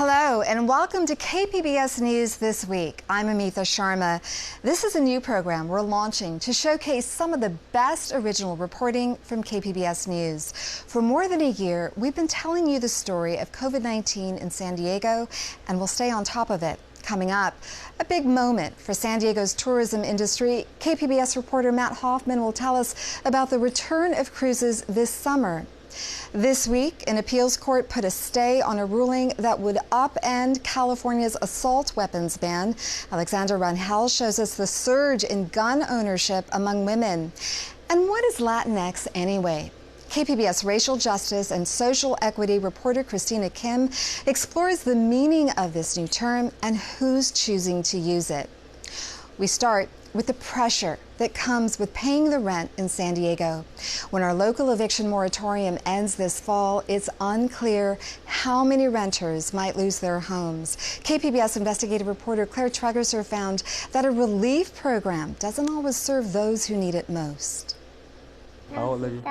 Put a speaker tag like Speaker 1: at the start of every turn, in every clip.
Speaker 1: Hello and welcome to KPBS News This Week. I'm Amitha Sharma. This is a new program we're launching to showcase some of the best original reporting from KPBS News. For more than a year, we've been telling you the story of COVID-19 in San Diego, and we'll stay on top of it. Coming up, a big moment for San Diego's tourism industry. KPBS reporter Matt Hoffman will tell us about the return of cruises this summer. This week, an appeals court put a stay on a ruling that would upend California's assault weapons ban. Alexandra Rangel shows us the surge in gun ownership among women. And what is Latinx anyway? KPBS racial justice and social equity reporter Christina Kim explores the meaning of this new term and who's choosing to use it. We start with the pressure that comes with paying the rent in San Diego. When our local eviction moratorium ends this fall, it's unclear how many renters might lose their homes. KPBS investigative reporter Claire Tregerser found that a relief program doesn't always serve those who need it most.
Speaker 2: How old are you?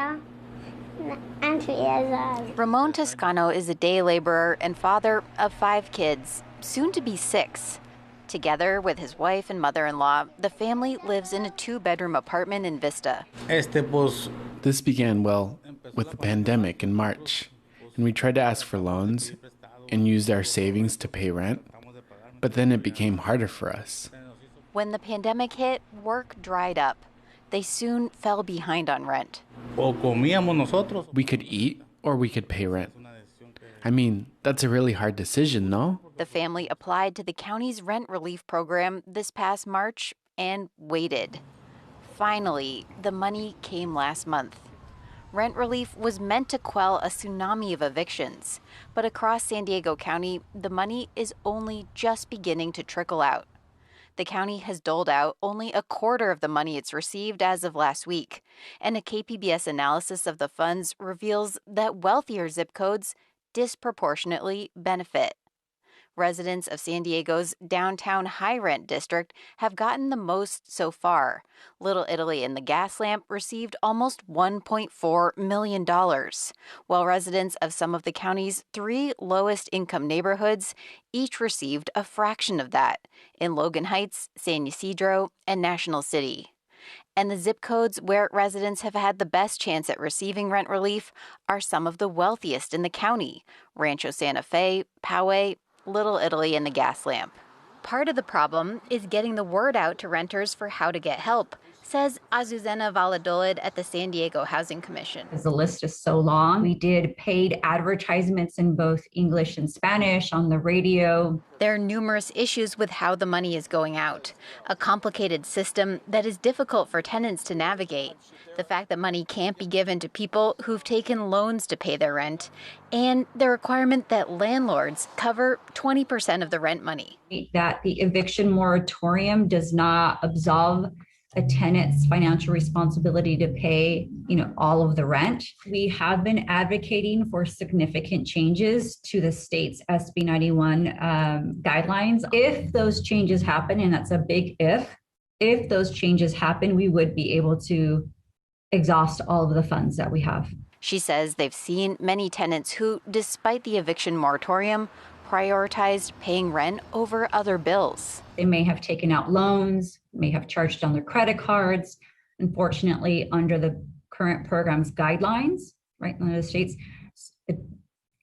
Speaker 3: I'm 2 years old.
Speaker 4: Ramon Toscano is a day laborer and father of 5 kids, soon to be 6. Together with his wife and mother-in-law, the family lives in a 2-bedroom apartment in Vista.
Speaker 5: This began, with the pandemic in March, and we tried to ask for loans and used our savings to pay rent, but then it became harder for us.
Speaker 4: When the pandemic hit, work dried up. They soon fell behind on rent.
Speaker 5: We could eat or we could pay rent. I mean, that's a really hard decision, no?
Speaker 4: The family applied to the county's rent relief program this past March and waited. Finally, the money came last month. Rent relief was meant to quell a tsunami of evictions, but across San Diego County, the money is only just beginning to trickle out. The county has doled out only a quarter of the money it's received as of last week, and a KPBS analysis of the funds reveals that wealthier zip codes disproportionately benefit. Residents of San Diego's downtown high-rent district have gotten the most so far. Little Italy and the Gas Lamp received almost $1.4 million, while residents of some of the county's 3 lowest-income neighborhoods each received a fraction of that in Logan Heights, San Ysidro, and National City. And the zip codes where residents have had the best chance at receiving rent relief are some of the wealthiest in the county: Rancho Santa Fe, Poway, Little Italy, and the Gas Lamp. Part of the problem is getting the word out to renters for how to get help, says Azucena Valladolid at the San Diego Housing Commission.
Speaker 6: The list is so long. We did paid advertisements in both English and Spanish on the radio.
Speaker 4: There are numerous issues with how the money is going out, a complicated system that is difficult for tenants to navigate, the fact that money can't be given to people who've taken loans to pay their rent, and the requirement that landlords cover 20% of the rent money.
Speaker 6: That the eviction moratorium does not absolve a tenant's financial responsibility to pay, all of the rent. We have been advocating for significant changes to the state's SB 91 guidelines. If those changes happen, and that's a big if those changes happen, we would be able to exhaust all of the funds that we have.
Speaker 4: She says they've seen many tenants who, despite the eviction moratorium, prioritized paying rent over other bills.
Speaker 6: They may have taken out loans, may have charged on their credit cards. Unfortunately, under the current program's guidelines, right, in the states,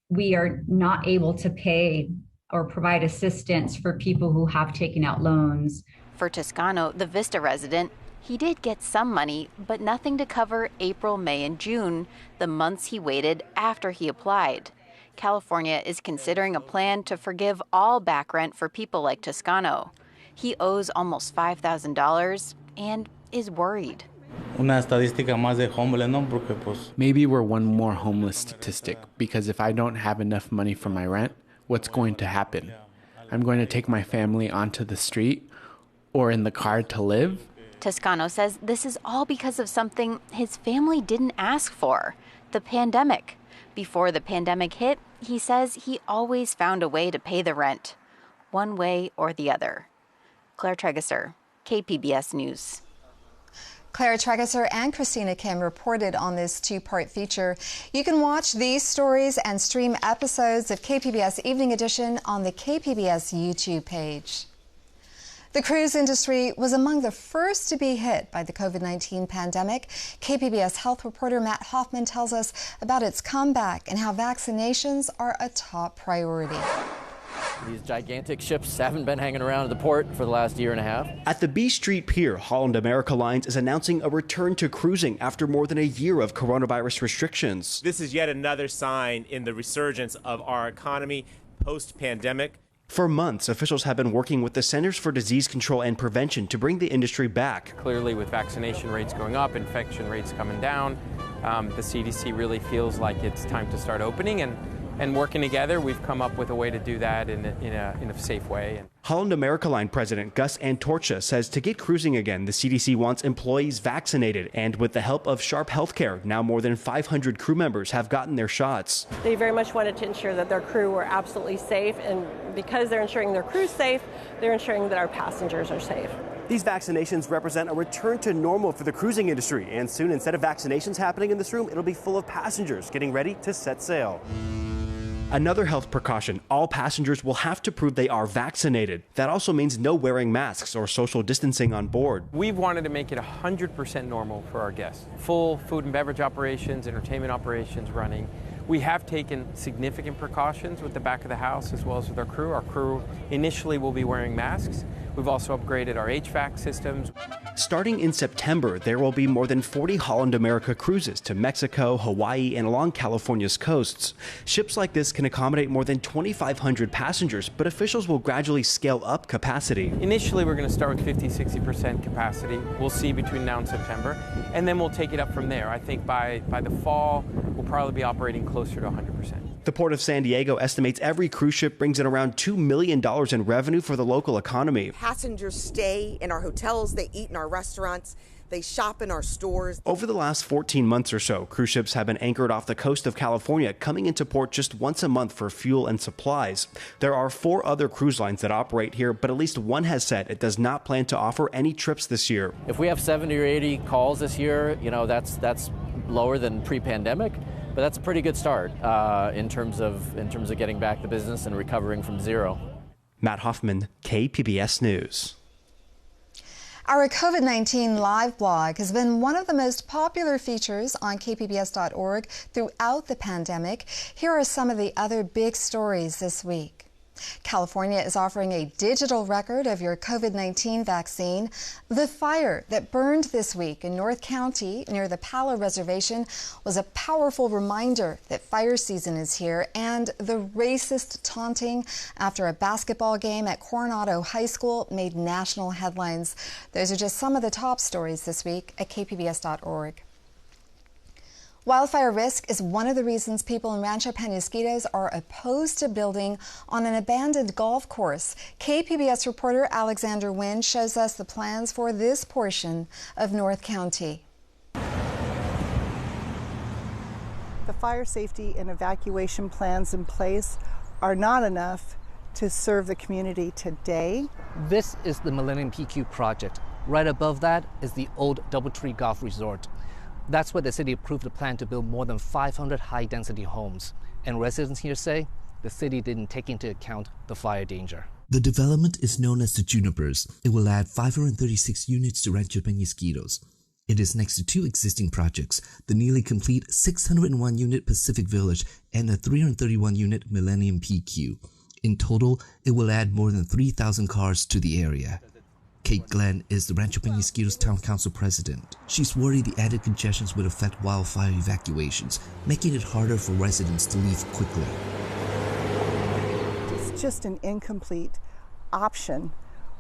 Speaker 6: we are not able to pay or provide assistance for people who have taken out loans.
Speaker 4: For Toscano, the Vista resident, he did get some money, but nothing to cover April, May, and June, the months he waited after he applied. California is considering a plan to forgive all back rent for people like Toscano. He owes almost $5,000 and is worried.
Speaker 5: Maybe we're one more homeless statistic, because if I don't have enough money for my rent, what's going to happen? I'm going to take my family onto the street or in the car to live?
Speaker 4: Toscano says this is all because of something his family didn't ask for, the pandemic. Before the pandemic hit, he says he always found a way to pay the rent, one way or the other. Claire Tregerser, KPBS News.
Speaker 1: Claire Tregesser and Christina Kim reported on this two-part feature. You can watch these stories and stream episodes of KPBS Evening Edition on the KPBS YouTube page. The cruise industry was among the first to be hit by the COVID-19 pandemic. KPBS health reporter Matt Hoffman tells us about its comeback and how vaccinations are a top priority.
Speaker 7: These gigantic ships haven't been hanging around at the port for the last year and a half.
Speaker 8: At the B Street Pier, Holland America Lines is announcing a return to cruising after more than a year of coronavirus restrictions.
Speaker 9: This is yet another sign in the resurgence of our economy post-pandemic.
Speaker 8: For months, officials have been working with the Centers for Disease Control and Prevention to bring the industry back.
Speaker 10: Clearly, with vaccination rates going up, infection rates coming down, the CDC really feels like it's time to start opening. And working together, we've come up with a way to do that in a safe way.
Speaker 8: Holland America Line President Gus Antorcha says to get cruising again, the CDC wants employees vaccinated. And with the help of Sharp Healthcare, now more than 500 crew members have gotten their shots.
Speaker 11: They very much wanted to ensure that their crew were absolutely safe. And because they're ensuring their crew's safe, they're ensuring that our passengers are safe.
Speaker 12: These vaccinations represent a return to normal for the cruising industry. And soon, instead of vaccinations happening in this room, it'll be full of passengers getting ready to set sail.
Speaker 8: Another health precaution, all passengers will have to prove they are vaccinated. That also means no wearing masks or social distancing on board.
Speaker 10: We've wanted to make it 100% normal for our guests. Full food and beverage operations, entertainment operations running. We have taken significant precautions with the back of the house as well as with our crew. Our crew initially will be wearing masks. We've also upgraded our HVAC systems.
Speaker 8: Starting in September, there will be more than 40 Holland America cruises to Mexico, Hawaii, and along California's coasts. Ships like this can accommodate more than 2,500 passengers, but officials will gradually scale up capacity.
Speaker 10: Initially, we're going to start with 50-60% capacity. We'll see between now and September, and then we'll take it up from there. I think by the fall, we'll probably be operating closer to 100%.
Speaker 8: The Port of San Diego estimates every cruise ship brings in around $2 million in revenue for the local economy.
Speaker 13: Passengers stay in our hotels, they eat in our restaurants, they shop in our stores.
Speaker 8: Over the last 14 months or so, cruise ships have been anchored off the coast of California, coming into port just once a month for fuel and supplies. There are 4 other cruise lines that operate here, but at least one has said it does not plan to offer any trips this year.
Speaker 7: If we have 70 or 80 calls this year, that's lower than pre-pandemic. But that's a pretty good start in terms of getting back the business and recovering from zero.
Speaker 8: Matt Hoffman, KPBS News.
Speaker 1: Our COVID-19 live blog has been one of the most popular features on kpbs.org throughout the pandemic. Here are some of the other big stories this week. California is offering a digital record of your COVID-19 vaccine. The fire that burned this week in North County near the Palo Reservation was a powerful reminder that fire season is here, and the racist taunting after a basketball game at Coronado High School made national headlines. Those are just some of the top stories this week at kpbs.org. Wildfire risk is one of the reasons people in Rancho Penasquitos are opposed to building on an abandoned golf course. KPBS reporter Alexander Wynn shows us the plans for this portion of North County.
Speaker 14: The fire safety and evacuation plans in place are not enough to serve the community today.
Speaker 15: This is the Millennium PQ project. Right above that is the old Doubletree Golf Resort. That's where the city approved a plan to build more than 500 high-density homes. And residents here say the city didn't take into account the fire danger.
Speaker 16: The development is known as the Junipers. It will add 536 units to Rancho Penasquitos. It is next to 2 existing projects, the nearly complete 601-unit Pacific Village and a 331-unit Millennium PQ. In total, it will add more than 3,000 cars to the area. Kate Glenn is the Rancho Penasquitos Town Council president. She's worried the added congestions would affect wildfire evacuations, making it harder for residents to leave quickly.
Speaker 14: It's just an incomplete option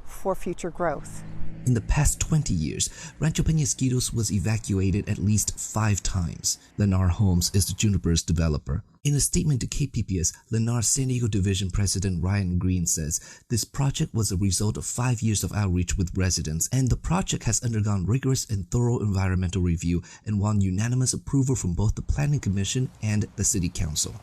Speaker 14: for future growth.
Speaker 16: In the past 20 years, Rancho Penasquitos was evacuated at least 5 times. Lennar Homes is the Junipers developer. In a statement to KPBS, Lennar's San Diego Division President Ryan Green says this project was a result of 5 years of outreach with residents, and the project has undergone rigorous and thorough environmental review and won unanimous approval from both the Planning Commission and the City Council.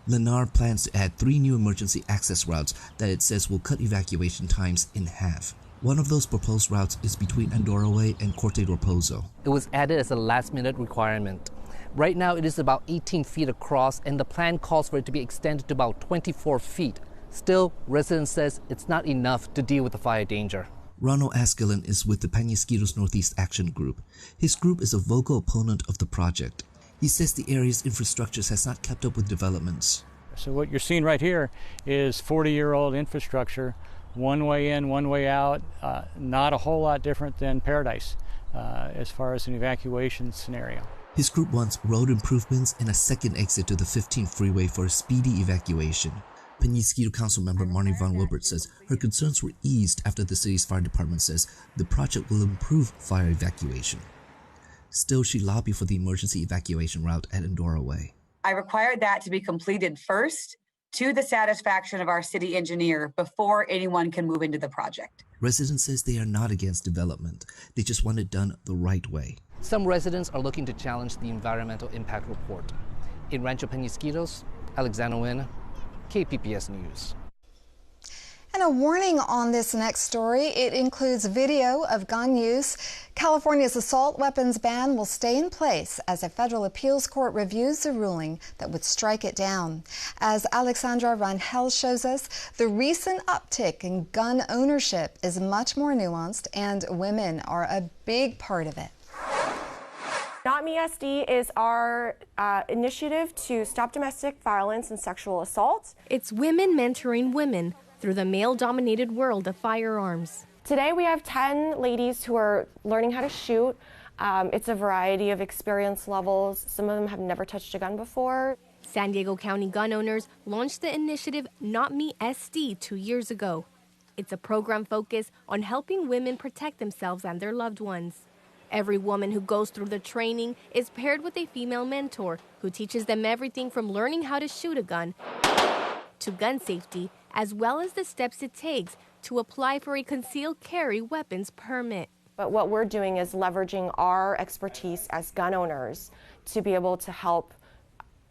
Speaker 16: Lennar plans to add 3 new emergency access routes that it says will cut evacuation times in half. One of those proposed routes is between Andorra Way and Corte do Raposo.
Speaker 15: It was added as a last-minute requirement. Right now, it is about 18 feet across, and the plan calls for it to be extended to about 24 feet. Still, residents says it's not enough to deal with the fire danger.
Speaker 16: Ronald Askelin is with the Penasquitos Northeast Action Group. His group is a vocal opponent of the project. He says the area's infrastructure has not kept up with developments.
Speaker 17: So what you're seeing right here is 40-year-old infrastructure, one way in, one way out, not a whole lot different than Paradise as far as an evacuation scenario.
Speaker 16: His group wants road improvements and a second exit to the 15th freeway for a speedy evacuation. Penasquito Council member Marnie Von Wilbert says her concerns were eased after the city's fire department says the project will improve fire evacuation. Still, she lobbied for the emergency evacuation route at Andorra Way.
Speaker 18: I required that to be completed first to the satisfaction of our city engineer before anyone can move into the project.
Speaker 16: Residents says they are not against development. They just want it done the right way.
Speaker 15: Some residents are looking to challenge the environmental impact report. In Rancho Penasquitos, Alexander Nguyen, KPBS News.
Speaker 1: And a warning on this next story. It includes video of gun use. California's assault weapons ban will stay in place as a federal appeals court reviews the ruling that would strike it down. As Alexandra Rangel shows us, the recent uptick in gun ownership is much more nuanced, and women are a big part of it.
Speaker 19: Not Me SD is our initiative to stop domestic violence and sexual assault.
Speaker 20: It's women mentoring women through the male-dominated world of firearms.
Speaker 19: Today we have 10 ladies who are learning how to shoot. It's a variety of experience levels. Some of them have never touched a gun before.
Speaker 20: San Diego County gun owners launched the initiative Not Me SD 2 years ago. It's a program focused on helping women protect themselves and their loved ones. Every woman who goes through the training is paired with a female mentor who teaches them everything from learning how to shoot a gun to gun safety, as well as the steps it takes to apply for a concealed carry weapons permit.
Speaker 19: But what we're doing is leveraging our expertise as gun owners to be able to help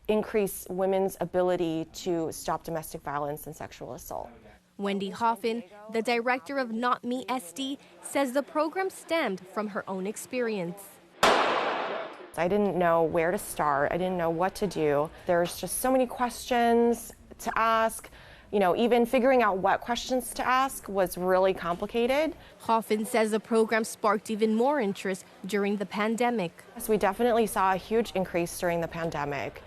Speaker 19: increase women's ability to stop domestic violence and sexual assault.
Speaker 20: Wendy Hoffin, the director of Not Me SD, says the program stemmed from her own experience.
Speaker 19: I didn't know where to start. I didn't know what to do. There's just so many questions to ask. You know, even figuring out what questions to ask was really complicated.
Speaker 20: Hoffin says the program sparked even more interest during the pandemic.
Speaker 19: So we definitely saw a huge increase during the pandemic.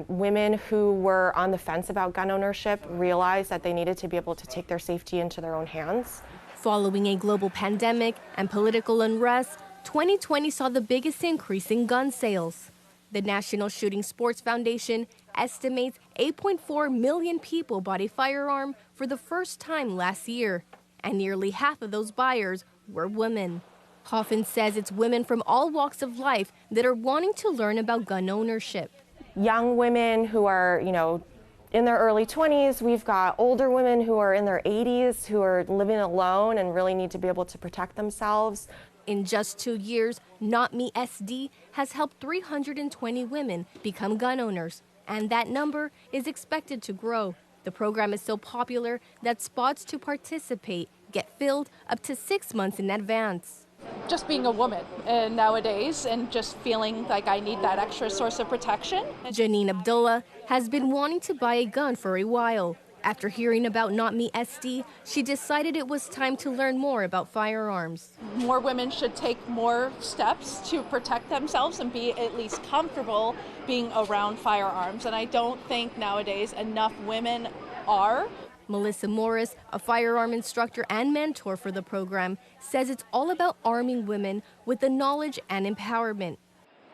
Speaker 19: Women who were on the fence about gun ownership realized that they needed to be able to take their safety into their own hands.
Speaker 20: Following a global pandemic and political unrest, 2020 saw the biggest increase in gun sales. The National Shooting Sports Foundation estimates 8.4 million people bought a firearm for the first time last year, and nearly half of those buyers were women. Hoffin says it's women from all walks of life that are wanting to learn about gun ownership.
Speaker 19: Young women who are, in their early 20s. We've got older women who are in their 80s who are living alone and really need to be able to protect themselves.
Speaker 20: In just 2 years, Not Me SD has helped 320 women become gun owners, and that number is expected to grow. The program is so popular that spots to participate get filled up to 6 months in advance.
Speaker 21: Just being a woman nowadays and just feeling like I need that extra source of protection.
Speaker 20: Janine Abdullah has been wanting to buy a gun for a while. After hearing about Not Me SD, she decided it was time to learn more about firearms.
Speaker 21: More women should take more steps to protect themselves and be at least comfortable being around firearms. And I don't think nowadays enough women are.
Speaker 20: Melissa Morris, a firearm instructor and mentor for the program, says it's all about arming women with the knowledge and empowerment.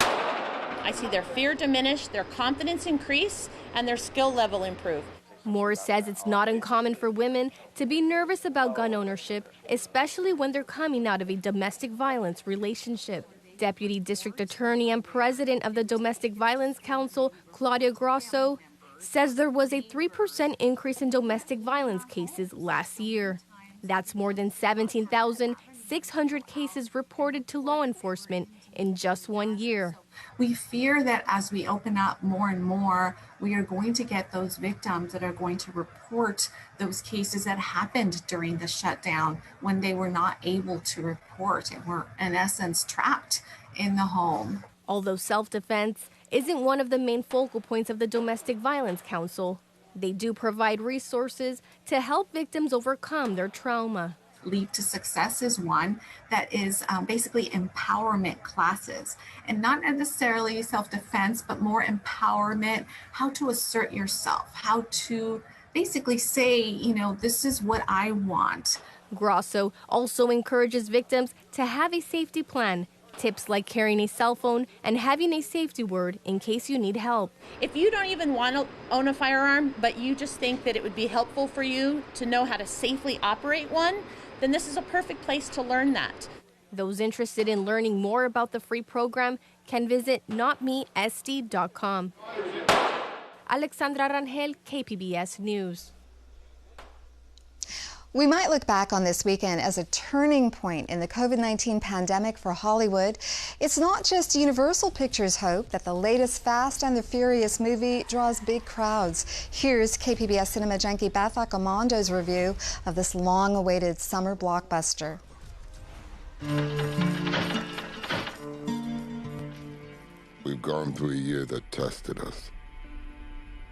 Speaker 22: I see their fear diminish, their confidence increase, and their skill level improve.
Speaker 20: Morris says it's not uncommon for women to be nervous about gun ownership, especially when they're coming out of a domestic violence relationship. Deputy District Attorney and President of the Domestic Violence Council, Claudia Grosso, says there was a 3% increase in domestic violence cases last year. That's more than 17,600 cases reported to law enforcement in just 1 year.
Speaker 2: We fear that as we open up more and more, we are going to get those victims that are going to report those cases that happened during the shutdown when they were not able to report and were, in essence, trapped in the home.
Speaker 20: Although self-defense isn't one of the main focal points of the Domestic Violence Council, they do provide resources to help victims overcome their trauma.
Speaker 2: Leap to Success is one that is basically empowerment classes, and not necessarily self-defense, but more empowerment, how to assert yourself, how to basically say, you know, this is what I want.
Speaker 20: Grosso also encourages victims to have a safety plan. Tips like carrying a cell phone and having a safety word in case you need help.
Speaker 22: If you don't even want to own a firearm, but you just think that it would be helpful for you to know how to safely operate one, then this is a perfect place to learn that.
Speaker 20: Those interested in learning more about the free program can visit notmesd.com. Alexandra Rangel, KPBS News.
Speaker 1: We might look back on this weekend as a turning point in the COVID-19 pandemic for Hollywood. It's not just Universal Pictures' hope that the latest Fast and the Furious movie draws big crowds. Here's KPBS cinema junkie Beth Acamondo's review of this long-awaited summer blockbuster.
Speaker 3: We've gone through a year that tested us,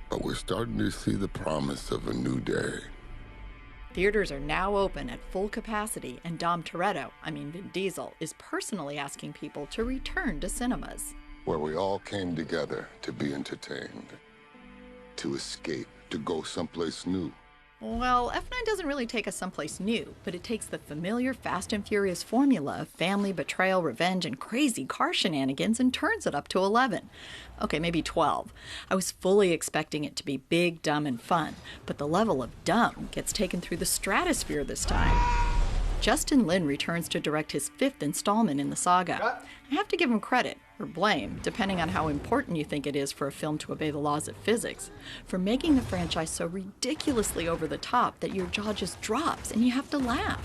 Speaker 3: but we're starting to see the promise of a new day.
Speaker 23: Theaters are now open at full capacity, and Vin Diesel, is personally asking people to return to cinemas.
Speaker 3: Where we all came together to be entertained, to escape, to go someplace new.
Speaker 23: Well, F9 doesn't really take us someplace new, but it takes the familiar Fast and Furious formula of family, betrayal, revenge, and crazy car shenanigans and turns it up to 11. Okay, maybe 12. I was fully expecting it to be big, dumb, and fun, but the level of dumb gets taken through the stratosphere this time. Justin Lin returns to direct his 5th installment in the saga. I have to give him credit, or blame, depending on how important you think it is for a film to obey the laws of physics, for making the franchise so ridiculously over the top that your jaw just drops and you have to laugh.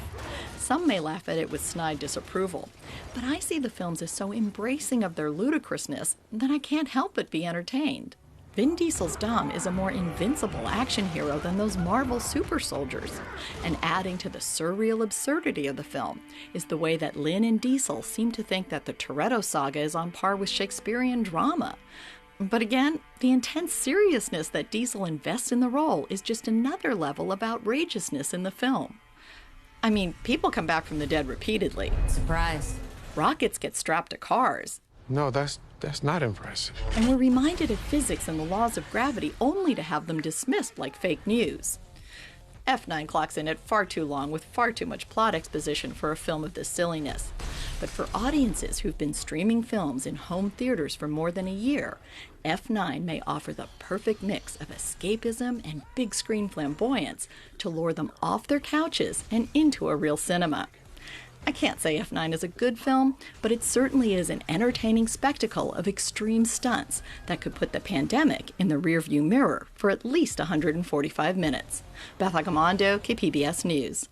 Speaker 23: Some may laugh at it with snide disapproval, but I see the films as so embracing of their ludicrousness that I can't help but be entertained. Vin Diesel's Dom is a more invincible action hero than those Marvel super soldiers. And adding to the surreal absurdity of the film is the way that Lin and Diesel seem to think that the Toretto saga is on par with Shakespearean drama. But again, the intense seriousness that Diesel invests in the role is just another level of outrageousness in the film. I mean, people come back from the dead repeatedly.
Speaker 24: Surprise.
Speaker 23: Rockets get strapped to cars.
Speaker 25: No, that's not impressive.
Speaker 23: And we're reminded of physics and the laws of gravity only to have them dismissed like fake news. F9 clocks in at far too long with far too much plot exposition for a film of this silliness. But for audiences who've been streaming films in home theaters for more than a year, F9 may offer the perfect mix of escapism and big screen flamboyance to lure them off their couches and into a real cinema. I can't say F9 is a good film, but it certainly is an entertaining spectacle of extreme stunts that could put the pandemic in the rearview mirror for at least 145 minutes. Beth Acamondo, KPBS News.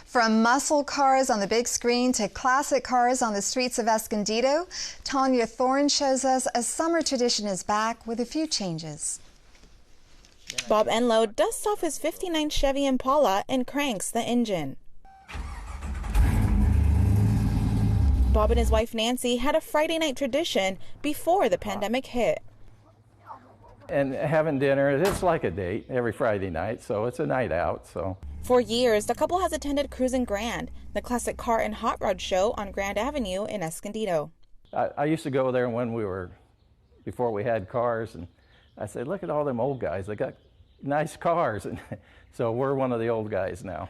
Speaker 1: From muscle cars on the big screen to classic cars on the streets of Escondido, Tanya Thorne shows us a summer tradition is back with a few changes.
Speaker 26: Bob Enlow dusts off his '59 Chevy Impala and cranks the engine. Bob and his wife Nancy had a Friday night tradition before the pandemic hit.
Speaker 27: And having dinner, it's like a date every Friday night, so it's a night out. So
Speaker 26: for years, the couple has attended Cruisin Grand, the classic car and hot rod show on Grand Avenue in Escondido.
Speaker 27: I used to go there before we had cars, and I said, look at all them old guys, they got nice cars, and so we're one of the old guys now.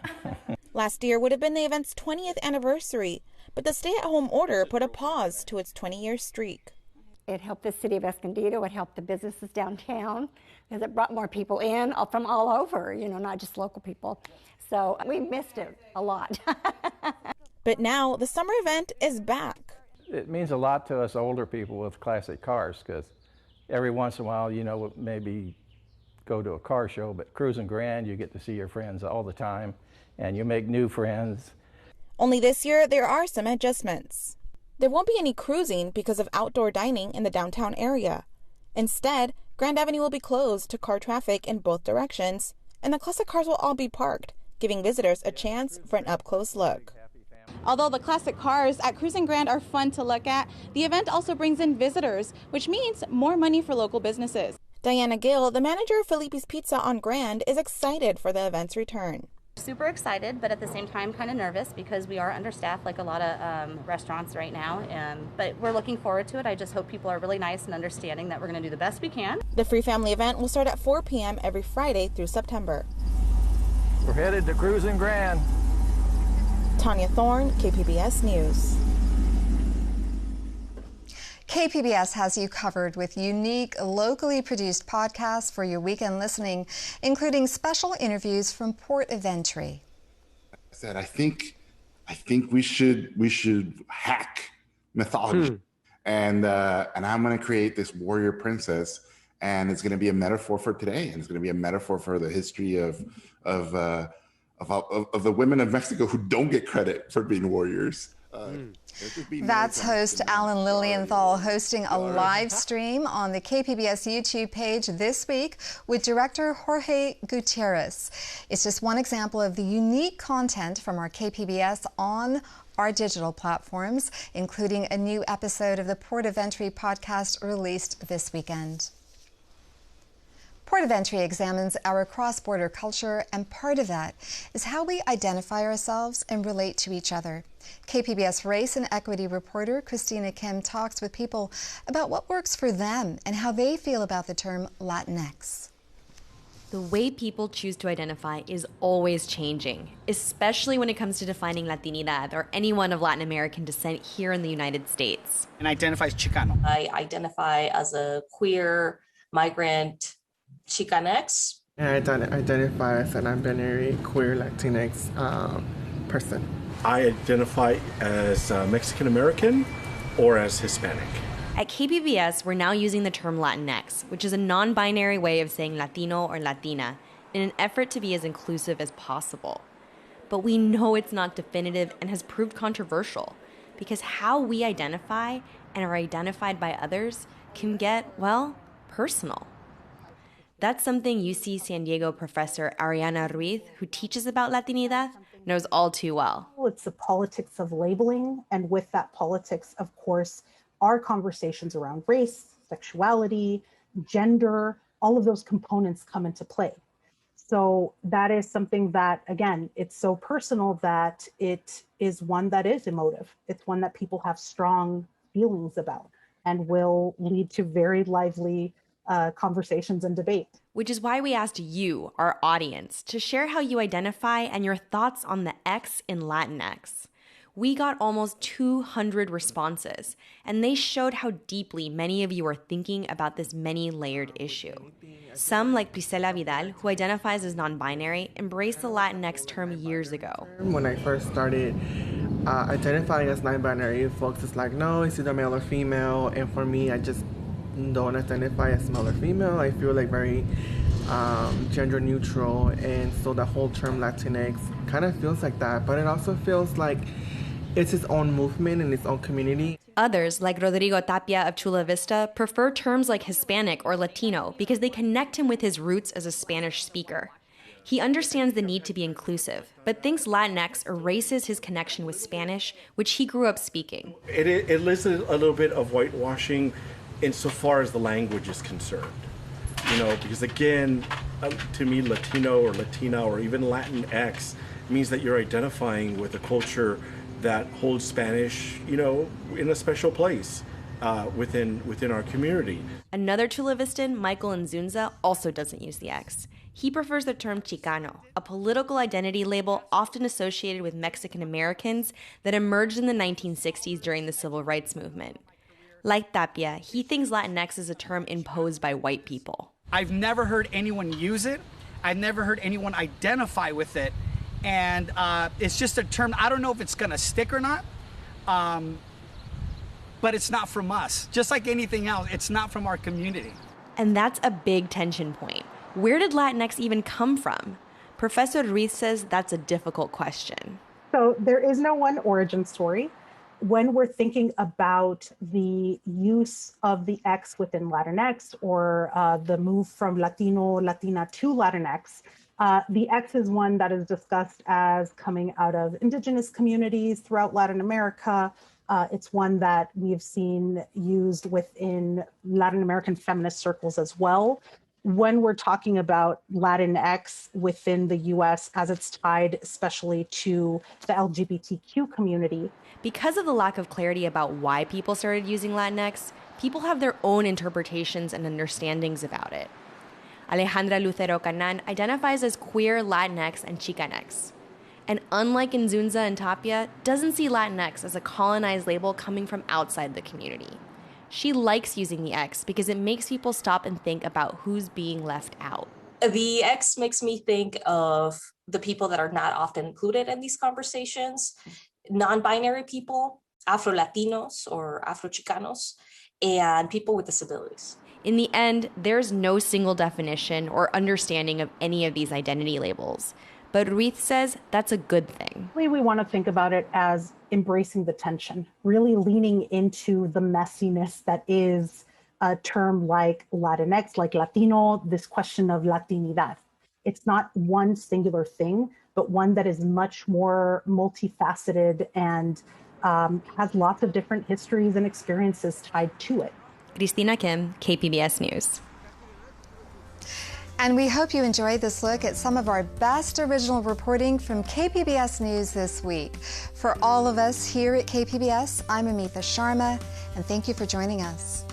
Speaker 26: Last year would have been the event's 20th anniversary, but the stay-at-home order put a pause to its 20-year streak.
Speaker 28: It helped the city of Escondido, it helped the businesses downtown, because it brought more people in from all over, not just local people. So we missed it a lot.
Speaker 26: But now the summer event is back.
Speaker 27: It means a lot to us older people with classic cars, because every once in a while, maybe go to a car show, but Cruisin Grand, you get to see your friends all the time, and you make new friends.
Speaker 26: Only this year, there are some adjustments. There won't be any cruising because of outdoor dining in the downtown area. Instead, Grand Avenue will be closed to car traffic in both directions, and the classic cars will all be parked, giving visitors a chance for an up-close look. Although the classic cars at Cruisin Grand are fun to look at, the event also brings in visitors, which means more money for local businesses. Diana Gill, the manager of Felipe's Pizza on Grand, is excited for the event's return.
Speaker 4: Super excited, but at the same time kind of nervous because we are understaffed like a lot of restaurants right now. But we're looking forward to it. I just hope people are really nice and understanding that we're going to do the best we can.
Speaker 26: The free family event will start at 4 p.m. every Friday through September.
Speaker 27: We're headed to Cruisin Grand.
Speaker 26: Tanya Thorne, KPBS News.
Speaker 1: KPBS has you covered with unique, locally produced podcasts for your weekend listening, including special interviews from Port of Entry.
Speaker 5: I think we should hack mythology, and I'm going to create this warrior princess, and it's going to be a metaphor for today, and it's going to be a metaphor for the history of the women of Mexico who don't get credit for being warriors.
Speaker 1: That's host Alan Lilienthal hosting a live stream on the KPBS YouTube page this week with director Jorge Gutierrez. It's just one example of the unique content from our KPBS on our digital platforms, including a new episode of the Port of Entry podcast released this weekend. Port of Entry examines our cross-border culture, and part of that is how we identify ourselves and relate to each other. KPBS race and equity reporter Christina Kim talks with people about what works for them and how they feel about the term Latinx.
Speaker 6: The way people choose to identify is always changing, especially when it comes to defining Latinidad or anyone of Latin American descent here in the United States.
Speaker 9: And identify as Chicano.
Speaker 10: I identify as a queer, migrant, Chicanx.
Speaker 11: And I identify as a non-binary, queer, Latinx person.
Speaker 12: I identify as Mexican American or as Hispanic.
Speaker 6: At KPBS, we're now using the term Latinx, which is a non-binary way of saying Latino or Latina, in an effort to be as inclusive as possible. But we know it's not definitive and has proved controversial, because how we identify and are identified by others can get, well, personal. That's something UC San Diego professor Ariana Ruiz, who teaches about Latinidad, knows all too well.
Speaker 24: It's the politics of labeling, and with that politics, of course, our conversations around race, sexuality, gender, all of those components come into play. So that is something that, again, it's so personal that it is one that is emotive. It's one that people have strong feelings about and will lead to very lively conversations and debate.
Speaker 6: Which is why we asked you, our audience, to share how you identify and your thoughts on the X in Latinx. We got almost 200 responses, and they showed how deeply many of you are thinking about this many-layered issue. Some, like Priscila Vidal, who identifies as non-binary, embraced the Latinx term years ago.
Speaker 11: When I first started identifying as non-binary, folks is like, no, it's either male or female, and for me, I just don't identify as male or female. I feel like very gender neutral, and so the whole term Latinx kind of feels like that, but it also feels like it's its own movement and its own community.
Speaker 6: Others, like Rodrigo Tapia of Chula Vista, prefer terms like Hispanic or Latino because they connect him with his roots as a Spanish speaker. He understands the need to be inclusive, but thinks Latinx erases his connection with Spanish, which he grew up speaking.
Speaker 12: It lists a little bit of whitewashing insofar as the language is concerned. You know, because again, to me, Latino or Latina or even Latinx means that you're identifying with a culture that holds Spanish, you know, in a special place within our community.
Speaker 6: Another Chula Vistan, Michael Nzunza, also doesn't use the X. He prefers the term Chicano, a political identity label often associated with Mexican Americans that emerged in the 1960s during the Civil Rights Movement. Like Tapia, he thinks Latinx is a term imposed by white people.
Speaker 9: I've never heard anyone use it. I've never heard anyone identify with it. And it's just a term, I don't know if it's gonna stick or not, but it's not from us. Just like anything else, it's not from our community.
Speaker 6: And that's a big tension point. Where did Latinx even come from? Professor Ruiz says that's a difficult question.
Speaker 24: So there is no one origin story. When we're thinking about the use of the X within Latinx or the move from Latino, Latina to Latinx, the X is one that is discussed as coming out of indigenous communities throughout Latin America. It's one that we've seen used within Latin American feminist circles as well. When we're talking about Latinx within the US, as it's tied especially to the LGBTQ community.
Speaker 6: Because of the lack of clarity about why people started using Latinx, people have their own interpretations and understandings about it. Alejandra Lucero Canan identifies as queer, Latinx, and Chicanx. And unlike Inzunza and Tapia, doesn't see Latinx as a colonized label coming from outside the community. She likes using the X because it makes people stop and think about who's being left out.
Speaker 10: The X makes me think of the people that are not often included in these conversations, non-binary people, Afro-Latinos or Afro-Chicanos, and people with disabilities.
Speaker 6: In the end, there's no single definition or understanding of any of these identity labels. But Ruiz says that's a good thing.
Speaker 24: We want to think about it as embracing the tension, really leaning into the messiness that is a term like Latinx, like Latino, this question of Latinidad. It's not one singular thing, but one that is much more multifaceted and has lots of different histories and experiences tied to it.
Speaker 6: Cristina Kim, KPBS News.
Speaker 1: And we hope you enjoyed this look at some of our best original reporting from KPBS News this week. For all of us here at KPBS, I'm Amita Sharma, and thank you for joining us.